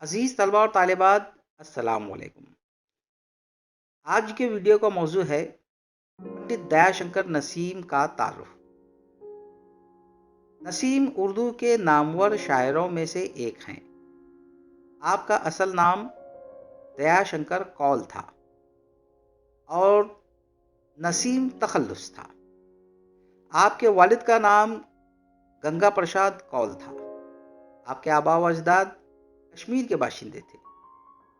عزیز طلباء اور طالبات، السلام علیکم۔ آج کے ویڈیو کا موضوع ہے پنڈت دیا شنکر نسیم کا تعارف۔ نسیم اردو کے نامور شاعروں میں سے ایک ہیں۔ آپ کا اصل نام دیا شنکر کول تھا اور نسیم تخلص تھا۔ آپ کے والد کا نام گنگا پرساد کول تھا۔ آپ کے آباء و اجداد کشمیر کے باشندے تھے۔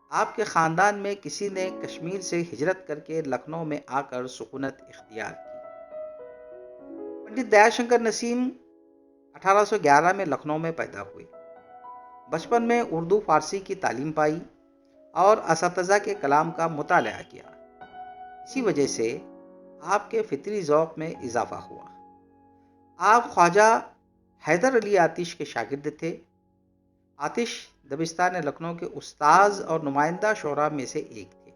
آپ کے خاندان میں کسی نے کشمیر سے ہجرت کر کے لکھنؤ میں آ کر سکونت اختیار کی۔ پنڈت دیا شنکر نسیم 1811 میں لکھنؤ میں پیدا ہوئے۔ بچپن میں اردو فارسی کی تعلیم پائی اور اساتذہ کے کلام کا مطالعہ کیا۔ اسی وجہ سے آپ کے فطری ذوق میں اضافہ ہوا۔ آپ خواجہ حیدر علی آتش کے شاگرد تھے۔ آتش دبستان لکھنؤ کے استاذ اور نمائندہ شعراء میں سے ایک تھے۔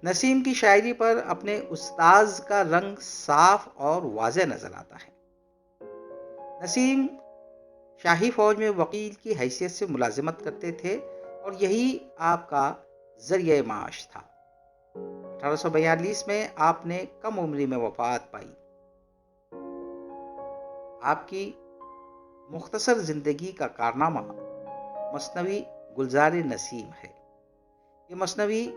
نسیم کی شاعری پر اپنے استاذ کا رنگ صاف اور واضح نظر آتا ہے۔ نسیم شاہی فوج میں وکیل کی حیثیت سے ملازمت کرتے تھے اور یہی آپ کا ذریعہ معاش تھا۔ 1842 میں آپ نے کم عمری میں وفات پائی۔ آپ کی مختصر زندگی کا کارنامہ مثنوی گلزار نسیم ہے۔ یہ مثنوی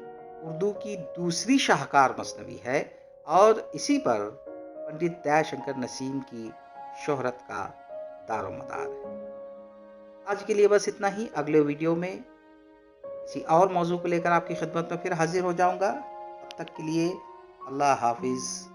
اردو کی دوسری شاہکار مثنوی ہے اور اسی پر پنڈت دیا شنکر نسیم کی شہرت کا دار و مدار ہے۔ آج کے لیے بس اتنا ہی۔ اگلے ویڈیو میں کسی اور موضوع کو لے کر آپ کی خدمت میں پھر حاضر ہو جاؤں گا۔ تب تک کے لیے اللہ حافظ۔